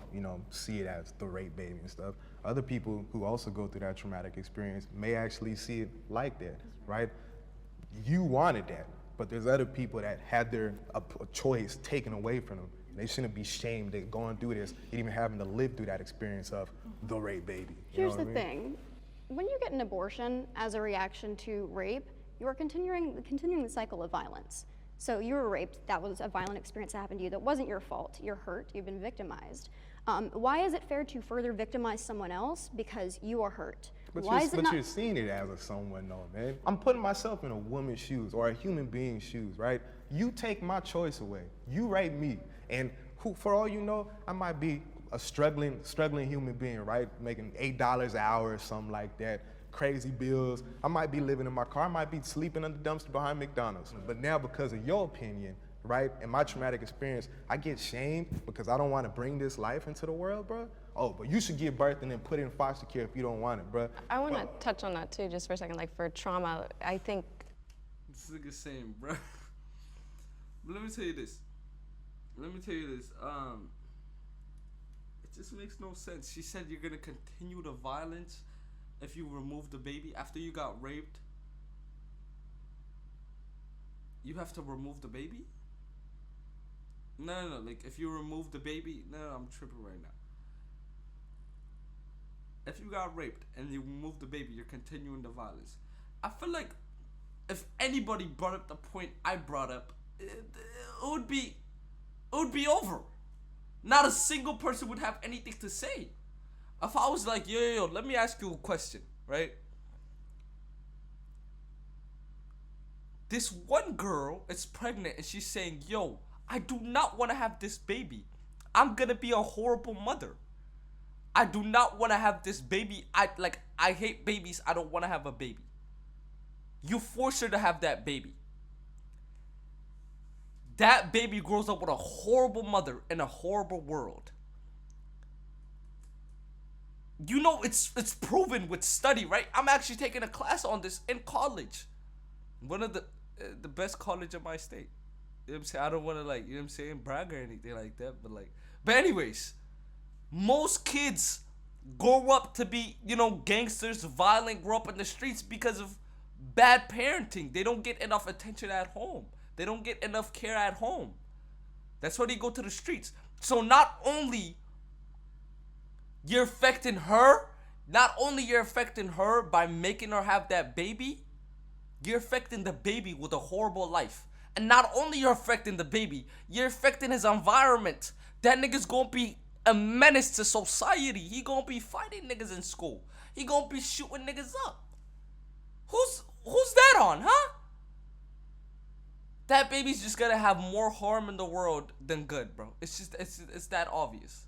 see it as the rape baby and stuff, other people who also go through that traumatic experience may actually see it like that, right? You wanted that, but there's other people that had their a choice taken away from them. They shouldn't be shamed at going through this and even having to live through that experience of the rape baby. Here's the thing. When you get an abortion as a reaction to rape, you are continuing the cycle of violence. So you were raped, that was a violent experience that happened to you, that wasn't your fault, you're hurt, you've been victimized. Why is it fair to further victimize someone else because you are hurt? But, you're seeing it as a someone though, man. I'm putting myself in a woman's shoes or a human being's shoes, right? You take my choice away. You rape me. And for all you know, I might be a struggling human being, right? Making $8 an hour or something like that. Crazy bills. I might be living in my car. I might be sleeping in the dumpster behind McDonald's. But now because of your opinion, right, and my traumatic experience, I get shamed because I don't want to bring this life into the world, bro. Oh, but you should give birth and then put it in foster care if you don't want it, bro. I want to touch on that too, just for a second. Like for trauma, I think. This is the same, bro. But let me tell you this. It just makes no sense. She said you're gonna continue the violence if you remove the baby after you got raped. You have to remove the baby? No. Like if you remove the baby, no, I'm tripping right now. If you got raped and you remove the baby, you're continuing the violence. I feel like if anybody brought up the point I brought up, it would be over. Not a single person would have anything to say. If I was like, yo, let me ask you a question, right? This one girl is pregnant and she's saying, yo, I do not want to have this baby. I'm gonna be a horrible mother. I do not want to have this baby. I hate babies. I don't want to have a baby. You force her to have that baby. That baby grows up with a horrible mother in a horrible world. You know it's proven with study, right? I'm actually taking a class on this in college. One of the best college in my state. You know what I'm saying? I don't want to like, you know what I'm saying, brag or anything like that, but anyways, most kids grow up to be, you know, gangsters, violent, grow up in the streets because of bad parenting. They don't get enough attention at home. They don't get enough care at home. That's why they go to the streets. So not only you're affecting her by making her have that baby, you're affecting the baby with a horrible life. And not only you're affecting the baby, you're affecting his environment. That nigga's gonna be a menace to society. He gonna be fighting niggas in school. He gonna be shooting niggas up. Who's that on, huh? That baby's just gonna have more harm in the world than good, bro. It's that obvious.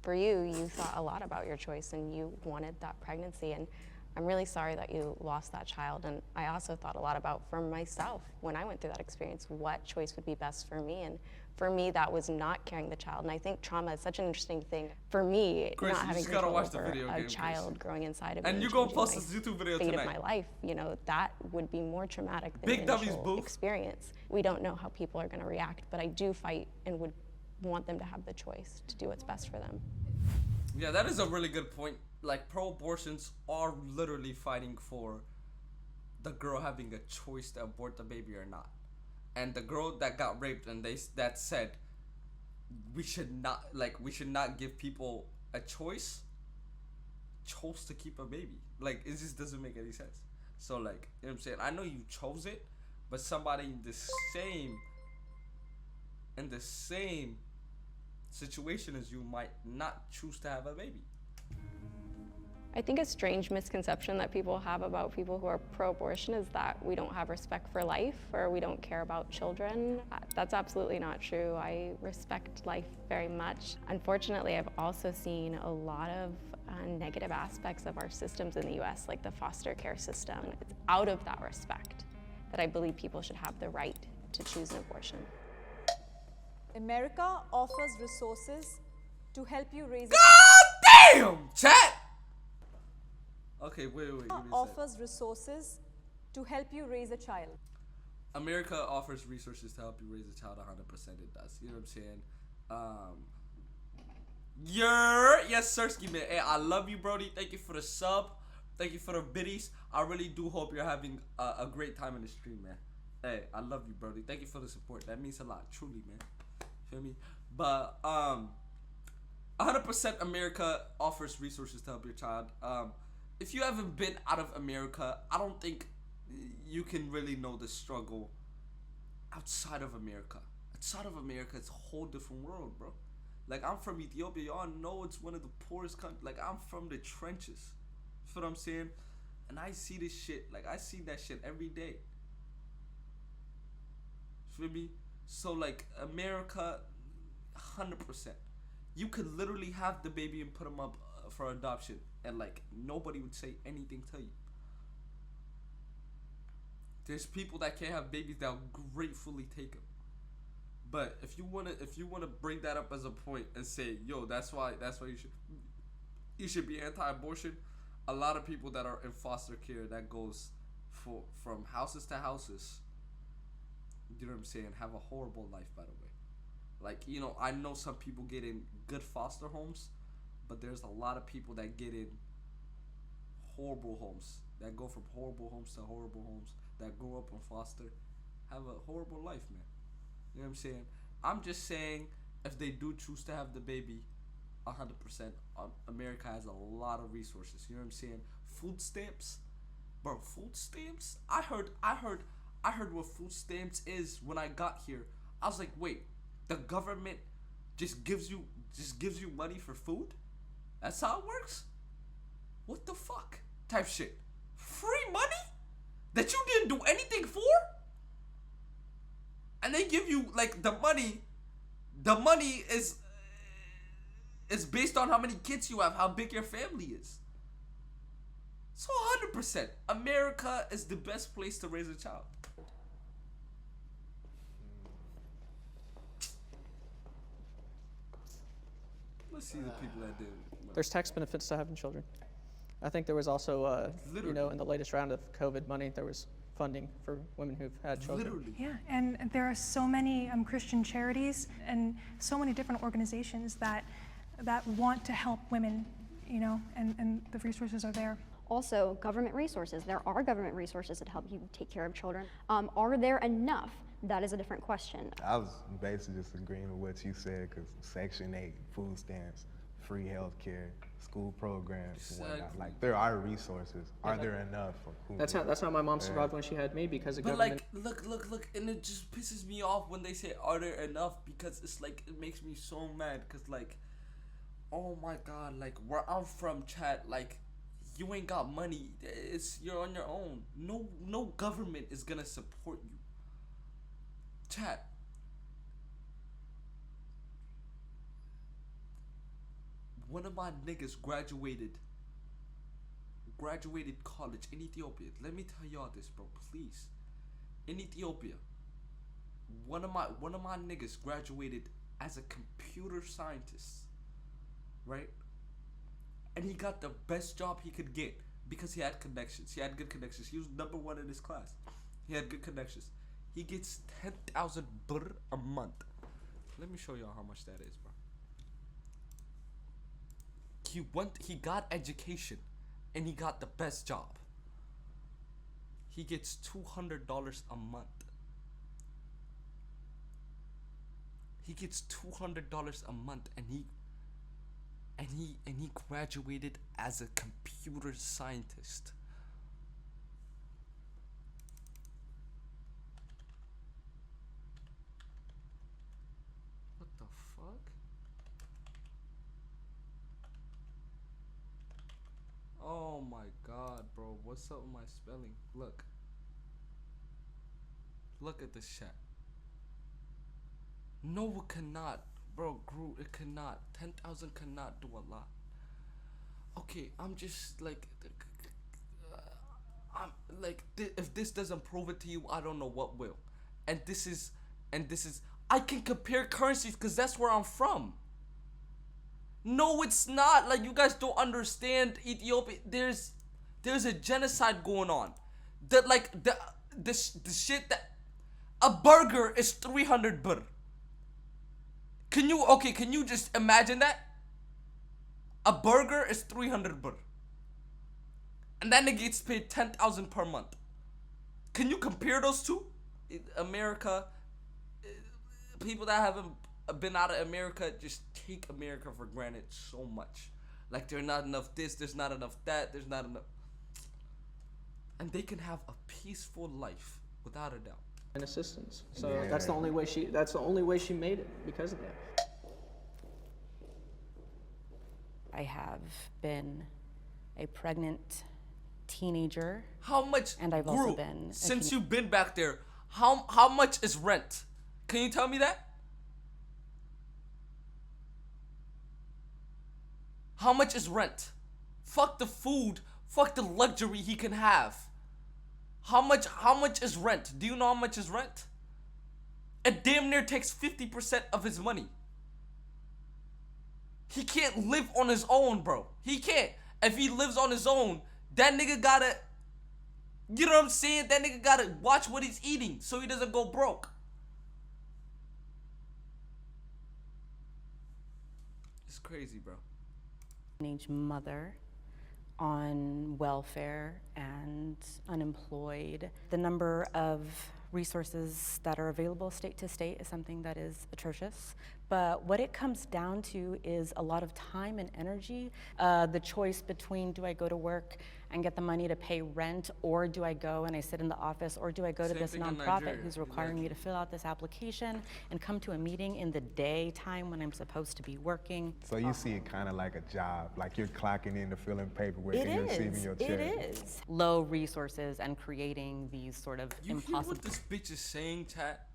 For you, you thought a lot about your choice and you wanted that pregnancy, and I'm really sorry that you lost that child. And I also thought a lot about, for myself, when I went through that experience, what choice would be best for me. And for me, that was not carrying the child. And I think trauma is such an interesting thing. For me, Chris, not having control over a child growing inside of me. And you're gonna post this YouTube video fate tonight. Of my life, you know, that would be more traumatic than Big the W's, initial boo. experience. We don't know how people are gonna react, but I do fight and would want them to have the choice to do what's best for them. Yeah, that is a really good point. Like, pro-abortions are literally fighting for the girl having a choice to abort the baby or not. And the girl that got raped and that said we should not give people a choice, chose to keep a baby. Like, it just doesn't make any sense. So, like, you know what I'm saying? I know you chose it, but somebody in the same situation as you might not choose to have a baby. I think a strange misconception that people have about people who are pro-abortion is that we don't have respect for life or we don't care about children. That's absolutely not true. I respect life very much. Unfortunately, I've also seen a lot of negative aspects of our systems in the US, like the foster care system. It's out of that respect that I believe people should have the right to choose an abortion. America offers resources to help you raise a God damn, chat! Okay, wait. Give me a offers resources to help you raise a child. America offers resources to help you raise a child. 100% it does. You know what I'm saying? Yes, Sirski, man. Hey, I love you, Brody. Thank you for the sub. Thank you for the biddies. I really do hope you're having a great time in the stream, man. Hey, I love you, Brody. Thank you for the support. That means a lot, truly, man. Feel me? But 100% America offers resources to help your child. If you haven't been out of America, I don't think you can really know the struggle outside of America. Outside of America, it's a whole different world, bro. Like, I'm from Ethiopia. Y'all know it's one of the poorest countries. Like, I'm from the trenches. You feel what I'm saying? And I see this shit. Like, I see that shit every day. Feel me? So, like, America, 100%. You could literally have the baby and put him up for adoption. And, like, nobody would say anything to you. There's people that can't have babies that'll gratefully take them. But if you wanna bring that up as a point and say, yo, that's why you should be anti-abortion. A lot of people that are in foster care that goes from houses to houses, you know what I'm saying, have a horrible life, by the way. Like, you know, I know some people get in good foster homes, but there's a lot of people that get in horrible homes, that go from horrible homes to horrible homes, that grow up in foster, have a horrible life, man. You know what I'm saying? I'm just saying, if they do choose to have the baby, 100%, America has a lot of resources. You know what I'm saying? Food stamps, bro. Food stamps. I heard what food stamps is when I got here. I was like, wait, the government just gives you money for food? That's how it works? What the fuck? Type shit. Free money that you didn't do anything for? And they give you, like, the money is based on how many kids you have, how big your family is. So 100%, America is the best place to raise a child. Let's see the people that do. There's tax benefits to having children. I think there was also, you know, in the latest round of COVID money, there was funding for women who've had children. Literally. Yeah, and there are so many Christian charities and so many different organizations that want to help women, you know, and the resources are there. Also, government resources. There are government resources that help you take care of children. Are there enough? That is a different question. I was basically just agreeing with what you said, because Section 8, food stamps, free health care, school programs, and whatnot. Like, there are resources. Are there enough? That's how my mom survived when she had me, because of But government. like, look, and it just pisses me off when they say, "Are there enough?" Because it's like, it makes me so mad. Cause like, oh my God, like, where I'm from, chat, like, you ain't got money. You're on your own. No government is gonna support you. Chat. One of my niggas graduated college in Ethiopia. Let me tell y'all this, bro, please. In Ethiopia, one of my niggas graduated as a computer scientist, right? And he got the best job he could get because he had connections. He had good connections. He was #1 in his class. He had good connections. He gets 10,000 birr a month. Let me show y'all how much that is, bro. He got education, and he got the best job. He gets $200 a month. He gets $200 a month, and he graduated as a computer scientist. What the fuck? Oh my God, bro. What's up with my spelling? Look at this chat. No, it cannot. Bro, Groot, it cannot. 10,000 cannot do a lot. Okay, I'm just like, if this doesn't prove it to you, I don't know what will. And this is, I can compare currencies because that's where I'm from. No, it's not. Like, you guys don't understand Ethiopia. There's a genocide going on. That, like, the shit that a burger is 300 birr. Can you just imagine that? A burger is 300 birr. And that nigga gets paid 10,000 per month. Can you compare those two? America, people that haven't been out of America just take America for granted so much. Like, there's not enough this, there's not enough that, there's not enough. and they can have a peaceful life without a doubt. And assistance. So that's the only way she made it because of that. I have been a pregnant teenager. How much and I've also been since you've been back there? How much is rent? Can you tell me that? How much is rent? Fuck the food, fuck the luxury he can have. How much is rent? Do you know how much is rent? It damn near takes 50% of his money. He can't live on his own, bro. He can't. If he lives on his own, that nigga gotta, you know what I'm saying? That nigga gotta watch what he's eating so he doesn't go broke. It's crazy, bro. Teenage mother on welfare and unemployed. The number of resources that are available state to state is something that is atrocious. But what it comes down to is a lot of time and energy. The choice between, do I go to work and get the money to pay rent, or do I go and I sit in the office, or do I go to this nonprofit who's requiring me to fill out this application and come to a meeting in the daytime when I'm supposed to be working. So you see it kind of like a job, like you're clocking in to fill in paperwork and you're receiving your check. It is. Low resources and creating these sort of impossible. You hear what this bitch is saying, chat?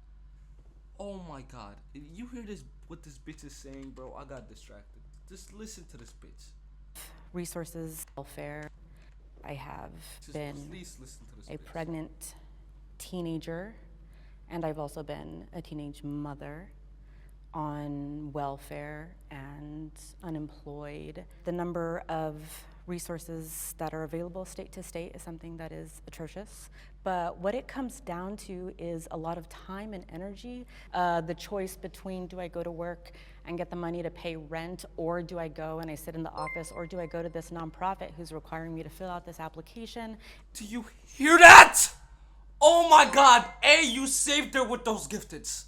Oh my god. You hear what this bitch is saying, bro? I got distracted. Just listen to this bitch. Resources, welfare. I have been a pregnant teenager, and I've also been a teenage mother on welfare and unemployed. The number of resources that are available state to state is something that is atrocious. But what it comes down to is a lot of time and energy. The choice between, do I go to work and get the money to pay rent, or do I go and I sit in the office, or do I go to this nonprofit who's requiring me to fill out this application? Do you hear that? Oh my god. A, you saved her with those gifteds.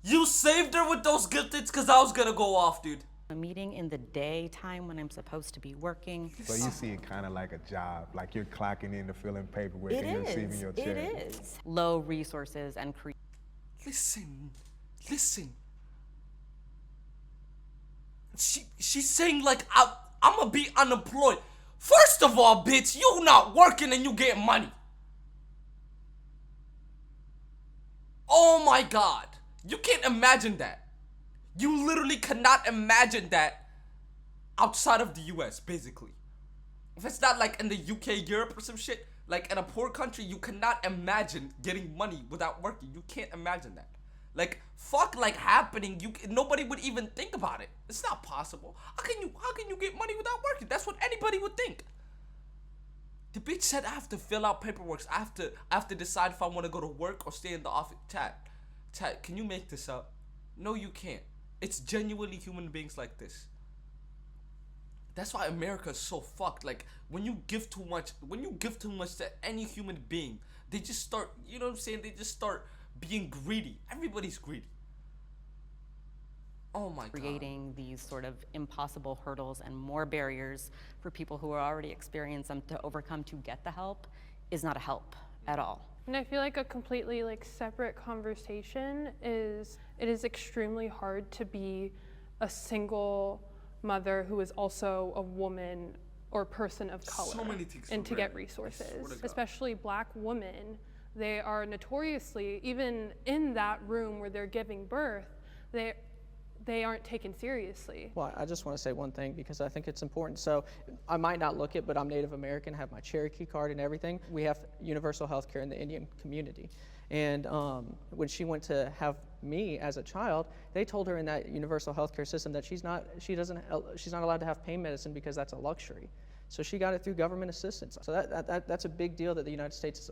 You saved her with those gifteds because I was gonna go off, dude. A meeting in the daytime when I'm supposed to be working. So you see it kind of like a job, like you're clocking in to fill in paperwork and you're receiving your check. It is. Low resources and Listen. She's saying like I'm gonna be unemployed. First of all, bitch, you not working and you get money. Oh my god. You can't imagine that. You literally cannot imagine that outside of the US, basically. If it's not like in the UK, Europe or some shit, like in a poor country, you cannot imagine getting money without working. You can't imagine that. Like, fuck like happening, nobody would even think about it. It's not possible. How can you get money without working? That's what anybody would think. The bitch said I have to fill out paperwork. I have to decide if I want to go to work or stay in the office. Chat, can you make this up? No, you can't. It's genuinely human beings like this. That's why America is so fucked. Like, when you give too much to any human being, they just start, you know what I'm saying? They just start being greedy. Everybody's greedy. Oh my god. Creating these sort of impossible hurdles and more barriers for people who are already experiencing them to overcome to get the help is not a help at all. And I feel like a completely separate conversation is, it is extremely hard to be a single mother who is also a woman or person of color and to get resources. Especially Black women, they are notoriously, even in that room where they're giving birth, they aren't taken seriously. Well, I just want to say one thing because I think it's important. So I might not look it, but I'm Native American, have my Cherokee card and everything. We have universal health care in the Indian community. And when she went to have me as a child, they told her in that universal health care system that she's not allowed to have pain medicine because that's a luxury. So she got it through government assistance. So that's a big deal that the United States is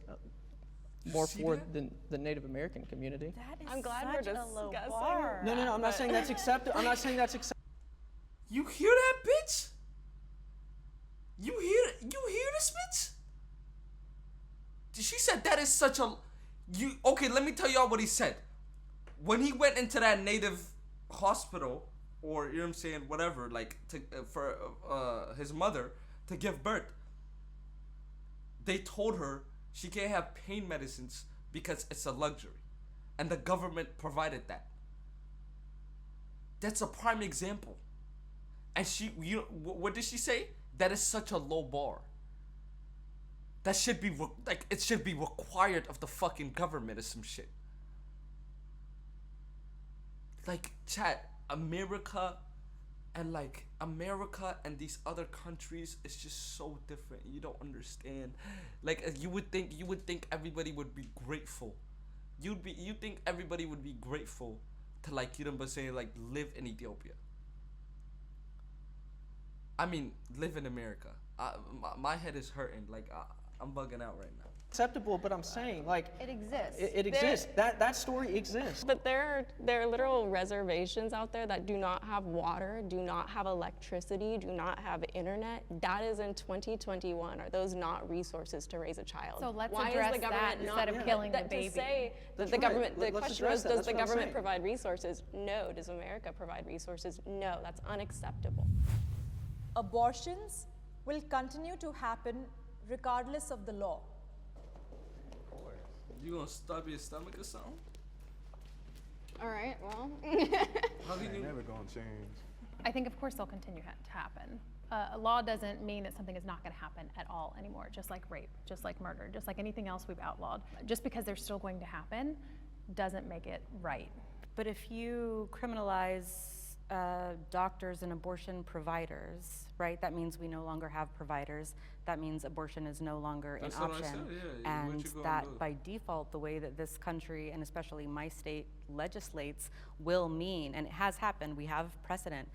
more for than the Native American community. I'm glad we're discussing. No, I'm not saying that's acceptable. I'm not saying that's acceptable. You hear that, bitch? You hear this, bitch? She said that is such a... Okay, let me tell y'all what he said. When he went into that Native hospital, or, you know what I'm saying, whatever, for his mother to give birth, they told her she can't have pain medicines because it's a luxury. And the government provided that. That's a prime example. And what did she say? That is such a low bar. That should be, it should be required of the fucking government or some shit. Like, chat, America and these other countries is just so different. You don't understand. Like, you would think everybody would be grateful. You think everybody would be grateful to, like, you know what I'm saying, like, live in Ethiopia. I mean, live in America. My head is hurting. Like, I'm bugging out right now. Acceptable, but I'm saying, like, It exists. it exists. That story exists. But there are literal reservations out there that do not have water, do not have electricity, do not have internet. That is in 2021. Are those not resources to raise a child? So let's Why address is the government that not instead of killing the baby. To say that That's the government, right. the Let's question address was, that. does That's the what I'm government saying. provide resources? No. Does America provide resources? No. That's unacceptable. Abortions will continue to happen regardless of the law. You gonna stop your stomach or something? All right, well. How can Ain't you? never gonna change. I think, of course, they'll continue to happen. A law doesn't mean that something is not going to happen at all anymore, just like rape, just like murder, just like anything else we've outlawed. Just because they're still going to happen doesn't make it right. But if you criminalize doctors and abortion providers, right, that means we no longer have providers. That means abortion is no longer That's an what I option. said, yeah. What And you gonna that do? by default, the way that this country, and especially my state, legislates will mean, and it has happened, we have precedent,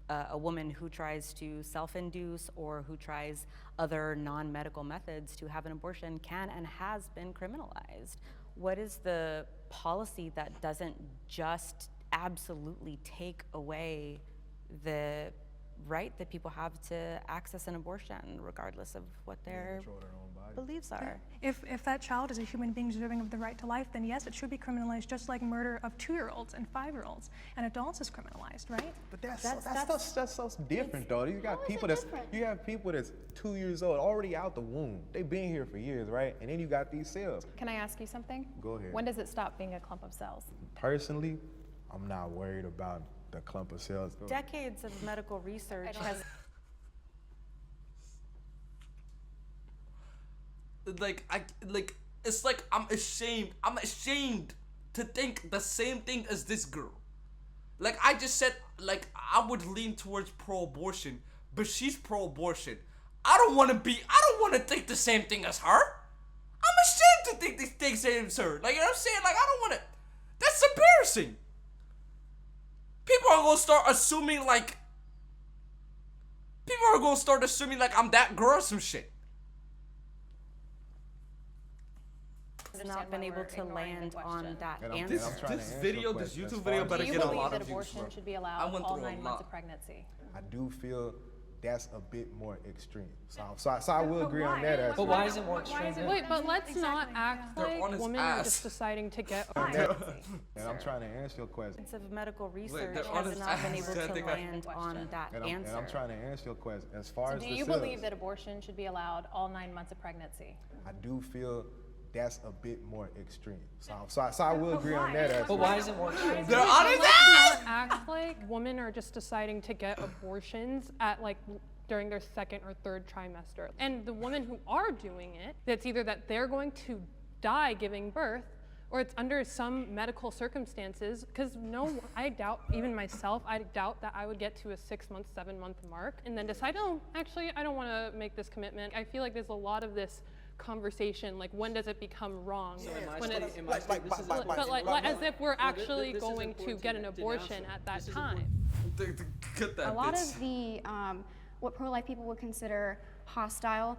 a woman who tries to self-induce or who tries other non-medical methods to have an abortion can and has been criminalized. What is the policy that doesn't just absolutely take away the right that people have to access an abortion, regardless of what their Control their own body. beliefs are? If that child is a human being deserving of the right to life, then yes, it should be criminalized, just like murder of 2-year-olds and 5-year-olds. And adults is criminalized, right? But that's so different though. You got people you have people that's 2 years old, already out the womb. They've been here for years, right? And then you got these cells. Can I ask you something? Go ahead. When does it stop being a clump of cells? Personally, I'm not worried about the clump of cells. Decades of medical research has It's like I'm ashamed to think the same thing as this girl. Like I just said, like I would lean towards pro-abortion, but she's pro-abortion. I don't want to think the same thing as her. I'm ashamed to think these things same as her. Like, you know what I'm saying? Like, I don't want to. That's embarrassing. People are gonna start assuming like I'm that girl or some shit. has not been able to land on that And I'm answer. trying to This answer video, your this question. As YouTube far video as better Do you get a believe lot that of views, abortion bro. should be I allowed went all through a 9 months lot. of pregnancy? I do feel that's a bit more extreme. So I will agree on that aspect. But why is it more extreme? Wait, but let's not act They're on like his women are ass. just deciding to get And pregnancy. I'm trying to answer your question. Of medical research they're has honest not been ass. able I to think land on that And answer. I'm trying to answer your question. As far So as do the you cells, believe that abortion should be allowed all 9 months of pregnancy? I do feel that's a bit more extreme. So I will agree on that aspect. But why is it more extreme? They're on his Let's ass. not act like women are just deciding to get abortions at like during their 2nd or 3rd trimester. And the women who are doing it, it's either that they're going to die giving birth or it's under some medical circumstances, because I doubt, even myself, I doubt that I would get to a 6-month, 7-month mark and then decide, oh, actually, I don't want to make this commitment. I feel like there's a lot of this conversation, like when does it become wrong? When it's, but like as if we're actually going to get an abortion at that time. Get that A lot bitch. of the what pro-life people would consider hostile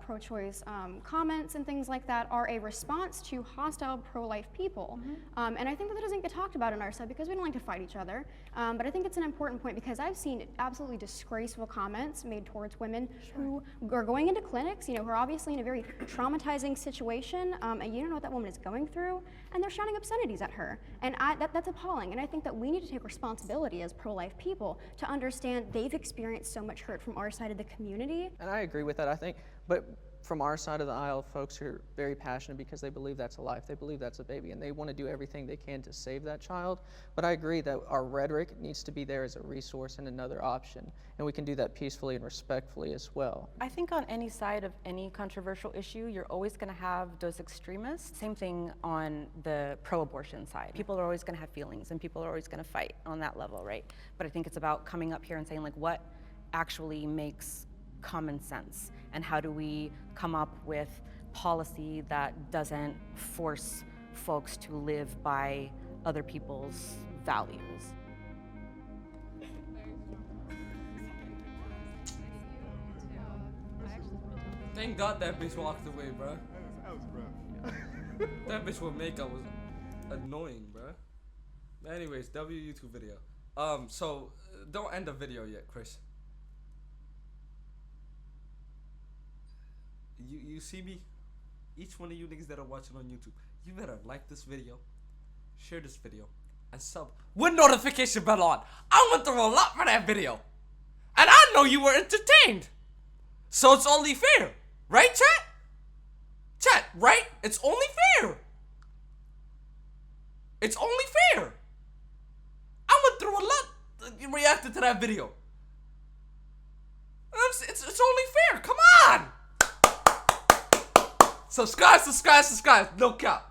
pro-choice comments and things like that are a response to hostile pro-life people. And I think that doesn't get talked about on our side because we don't like to fight each other. But I think it's an important point because I've seen absolutely disgraceful comments made towards women who are going into clinics, who are obviously in a very traumatizing situation, and you don't know what that woman is going through, and they're shouting obscenities at her. And that's appalling. And I think that we need to take responsibility as pro-life people to understand they've experienced so much hurt from our side of the community. And I agree with that, I think. But from our side of the aisle, folks are very passionate because they believe that's a life, they believe that's a baby, and they want to do everything they can to save that child. But I agree that our rhetoric needs to be there as a resource and another option, and we can do that peacefully and respectfully as well. I think on any side of any controversial issue, you're always going to have those extremists. Same thing on the pro-abortion side. People are always going to have feelings, and people are always going to fight on that level, right? But I think it's about coming up here and saying, like, what actually makes common sense, and how do we come up with policy that doesn't force folks to live by other people's values. Thank God that bitch walked away, bro. That was rough. That bitch with makeup was annoying, bro. Anyways, YouTube video. So don't end the video yet, Chris. You see me? Each one of you niggas that are watching on YouTube, you better like this video, share this video, and sub with notification bell on. I went through a lot for that video, and I know you were entertained. So it's only fair, right, chat? Chat, right? It's only fair. It's only fair. I went through a lot reacted to that video. It's only fair. Come on. Subscribe. No cap.